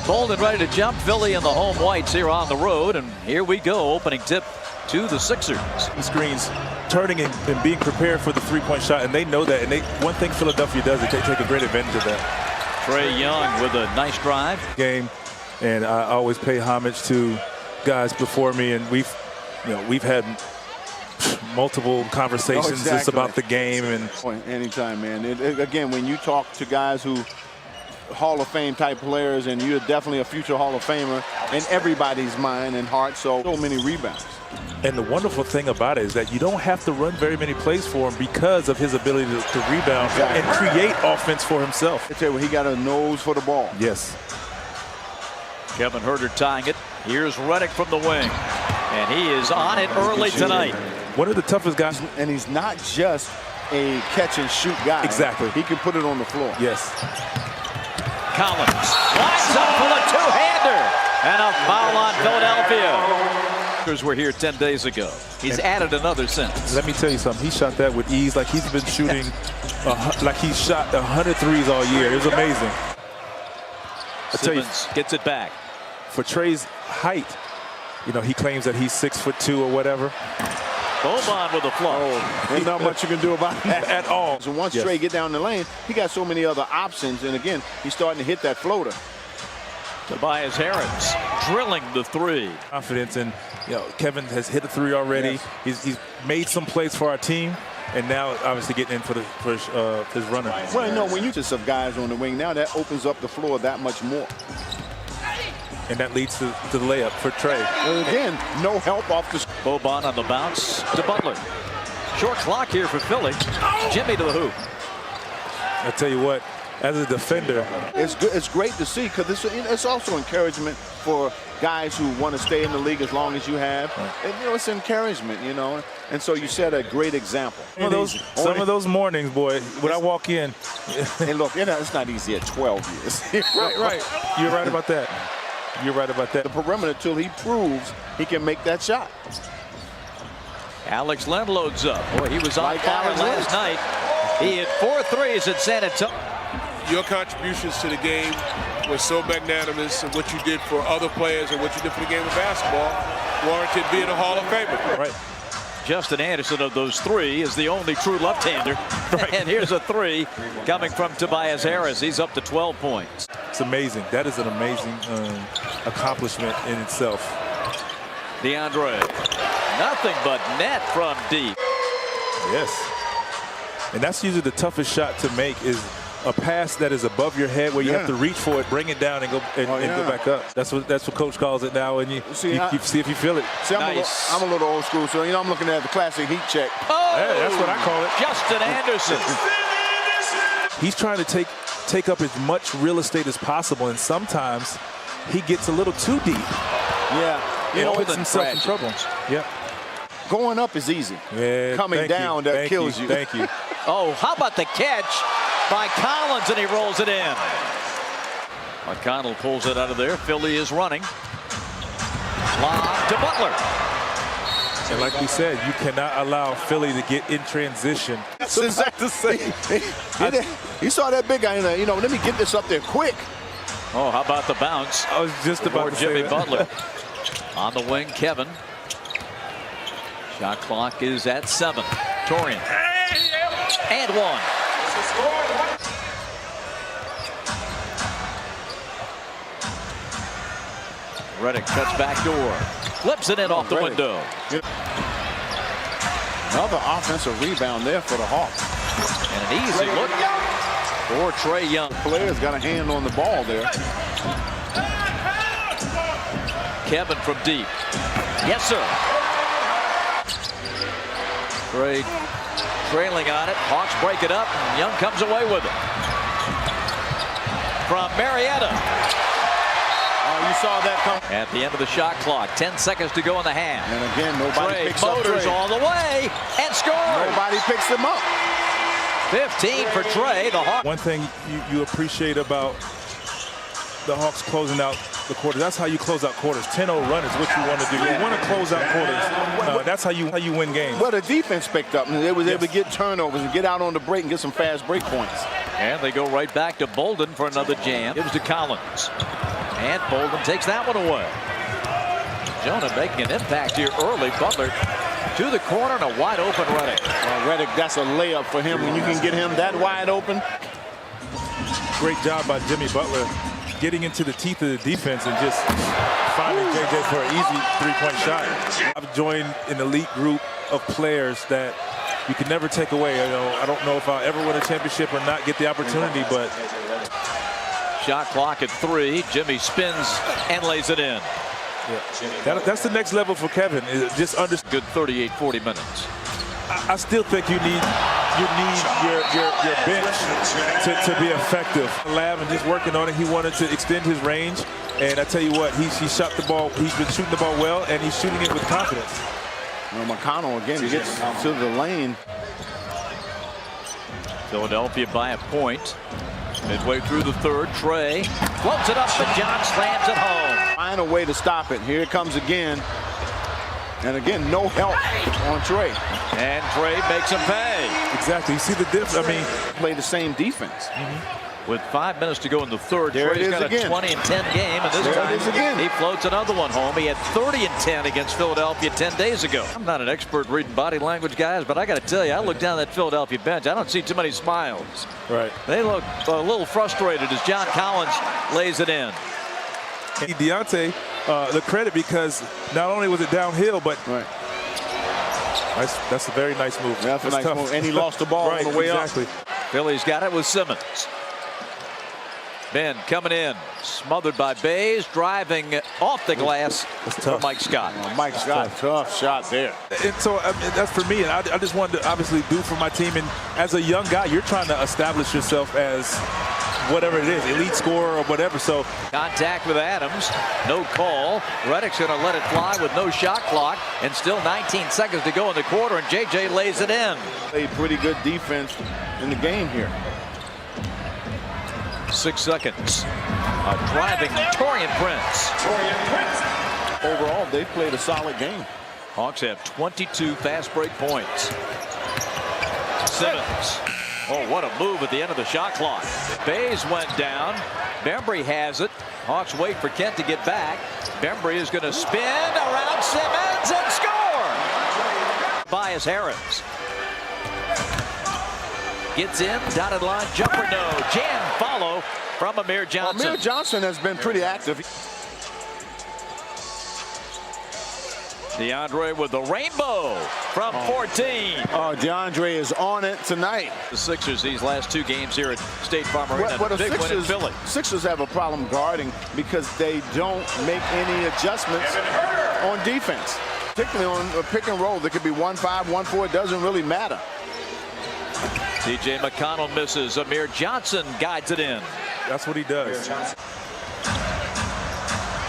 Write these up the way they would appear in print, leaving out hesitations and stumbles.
Bolden ready to jump. Philly and the home whites here on the road. And here we go. Opening tip to the Sixers. Screens turning and being prepared for the three-point shot. And they know that. And one thing Philadelphia does is they take a great advantage of that. Trae Young with a nice drive. Game. And I always pay homage to guys before me. And we've had multiple conversations just about the game. And anytime, man. Again, when you talk to guys who Hall of Fame type players, and you're definitely a future Hall of Famer in everybody's mind and heart. So many rebounds. And the wonderful thing about it is that you don't have to run very many plays for him because of his ability to rebound and create offense for himself. I tell you what, he got a nose for the ball. Yes. Kevin Huerter tying it. Here's Redick from the wing. And he is on it early tonight. One of the toughest guys. And he's not just a catch and shoot guy. Exactly. He can put it on the floor. Yes. Collins lines up for the two-hander. And a foul on Philadelphia. We're here 10 days ago. He's added another since. Let me tell you something. He shot that with ease, like he's been shooting, like he's shot 100 threes all year. It was amazing. Simmons gets it back. For Trae's height, he claims that he's 6'2" or whatever. Boban with a flush. There's not much you can do about that at all. So once Trae get down the lane, he got so many other options. And again, he's starting to hit that floater. Tobias Harris drilling the three. Confidence, and Kevin has hit a three already. Yes. He's made some plays for our team, and now obviously getting in for his runner. Well, when you just have guys on the wing now, that opens up the floor that much more. And that leads to the layup for Trae. And again, no help off the. Boban on the bounce to Butler. Short clock here for Philly. Jimmy to the hoop. I tell you what, as a defender, it's good. It's great to see, because it's also encouragement for guys who want to stay in the league as long as you have. And, it's encouragement, And so you set a great example. Some of those mornings, boy, when I walk in. And look, it's not easy at 12 years. Right. You're right about that. You're right about that. The perimeter till he proves he can make that shot. Alex Len loads up. Boy, he was on fire last night. He hit 4 threes at San Antonio. Your contributions to the game were so magnanimous, and what you did for other players and what you did for the game of basketball warranted being a Hall of Famer. Right. Justin Anderson of those 3 is the only true left-hander. Right. And here's a 3 coming from Tobias Harris. He's up to 12 points. It's amazing. That is an amazing accomplishment in itself. DeAndre, nothing but net from deep. Yes. And that's usually the toughest shot to make, is a pass that is above your head, where you have to reach for it, bring it down, and go back up. That's what Coach calls it now, and you see if you feel it. See, I'm a little old school, so I'm looking at the classic heat check. Oh, yeah, that's what I call it. Justin Anderson. He's trying to take up as much real estate as possible, and sometimes he gets a little too deep. Yeah, and puts himself in trouble. Yeah. Going up is easy. Yeah. Coming down, that kills you. Thank you. Oh, how about the catch by Collins, and he rolls it in. McConnell pulls it out of there. Philly is running. Lob to Butler. And like we said, you cannot allow Philly to get in transition. That's exactly the same. He saw that big guy in there. Let me get this up there quick. Oh, how about the bounce? I was just about to Jimmy say Butler. On the wing, Kevin. Shot clock is at 7. Torian. And 1. Redick cuts back door. Flips it in off the window. Another offensive rebound there for the Hawks. And an easy look for Trae Young. Player's got a hand on the ball there. Kevin from deep. Yes, sir. Trae trailing on it. Hawks break it up. And Young comes away with it. From Marietta. Oh, you saw that come. At the end of the shot clock. 10 seconds to go in the half. And again, nobody picks up Trae. All the way. And scores. Nobody picks him up. 15 for Trae. The Hawks. One thing you appreciate about the Hawks closing out the quarters, that's how you close out quarters. 10-0 run is what you want to do. You want to close out quarters. That's how you win games. Well, the defense picked up, and they was able to get turnovers and get out on the break and get some fast break points. And they go right back to Bolden for another jam. Gives to Collins. And Bolden takes that one away. Jonah making an impact here early. Butler to the corner and a wide open Redick. Redick, that's a layup for him when you can get him that wide open. Great job by Jimmy Butler getting into the teeth of the defense and just finding JJ for an easy three-point shot. I've joined an elite group of players that you can never take away. I don't know if I'll ever win a championship or not get the opportunity, but shot clock at 3. Jimmy spins and lays it in. Yeah. That's the next level for Kevin. Just under good 38-40 minutes. I still think you need your bench to be effective. Lab and just working on it. He wanted to extend his range, and I tell you what, he shot the ball. He's been shooting the ball well, and he's shooting it with confidence. Well, McConnell again gets to the lane. Philadelphia by a point. Midway through the third, Trey floats it up, but John slams it home. Find a way to stop it. Here it comes again. And again, no help on Trey. And Trey makes him pay. Exactly. You see the difference? I mean, play the same defense. With 5 minutes to go in the third, There Trey's it is got a again. 20 and 10 game, and this There time it is again. he floats another one home. He had 30 and 10 against Philadelphia 10 days ago. I'm not an expert reading body language, guys, but I got to tell you, I look down that Philadelphia bench. I don't see too many smiles. right. They look a little frustrated as John Collins lays it in. Deontay the credit because not only was it downhill, but that's a very nice move. That's a nice tough. move. And he lost the ball right, on the way exactly. up. Philly's got it with Simmons. Ben coming in, smothered by Bays, driving off the glass for Mike Scott. Mike Scott, tough shot there. And so I mean, that's for me, and I just wanted to obviously do for my team. And as a young guy, you're trying to establish yourself as whatever it is, elite scorer or whatever. So contact with Adams, no call. Redick's going to let it fly with no shot clock, and still 19 seconds to go in the quarter, and JJ lays it in. Played pretty good defense in the game here. 6 seconds. A driving Torian Prince. Overall, they played a solid game. Hawks have 22 fast break points. Simmons. Oh, what a move at the end of the shot clock. Bays went down. Bembry has it. Hawks wait for Kent to get back. Bembry is going to spin around Simmons and score. Tobias Harris. Gets in, dotted line, jumper no. Jam follow from Amir Johnson. Amir Johnson has been pretty active. DeAndre with the rainbow from 14. Oh, DeAndre is on it tonight. The Sixers these last 2 games here at State Farm Arena. What the Big win in Philly. Sixers have a problem guarding because they don't make any adjustments on defense. Particularly on a pick and roll. There could be 1-5, 1-4. It doesn't really matter. TJ McConnell misses. Amir Johnson guides it in. that's what he does.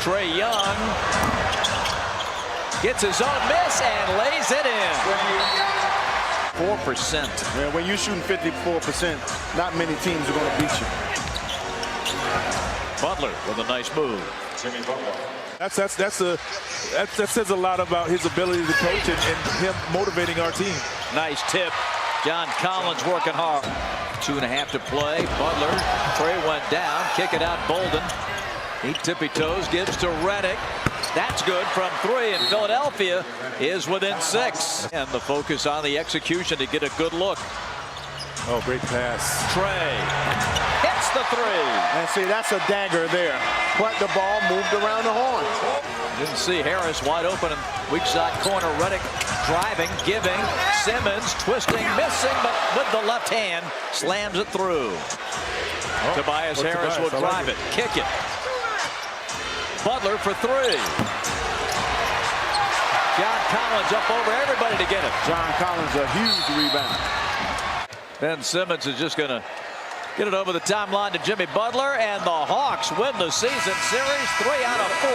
Trey Young gets his own miss and lays it in. 4%. Yeah, when you're shooting 54%, not many teams are going to beat you. Butler with a nice move. That says a lot about his ability to coach and him motivating our team. Nice tip. John Collins working hard. 2.5 to play. Butler. Trey went down. Kick it out. Bolden. He tippy toes. Gives to Redick. That's good from 3. And Philadelphia is within 6. And the focus on the execution to get a good look. Oh, great pass. Trey hits the 3. And see, that's a dagger there. But the ball moved around the horn. Didn't see Harris wide open in weak side corner. Redick driving, giving. Simmons twisting, missing, but with the left hand slams it through. Tobias Harris will drive it, kick it. Butler for 3. John Collins up over everybody to get it. John Collins, a huge rebound. Ben Simmons is just going to get it over the timeline to Jimmy Butler, and the Hawks win the season series 3 out of 4.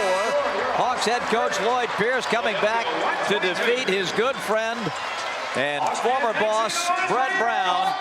Hawks head coach Lloyd Pierce coming back to defeat his good friend and former boss Brett Brown.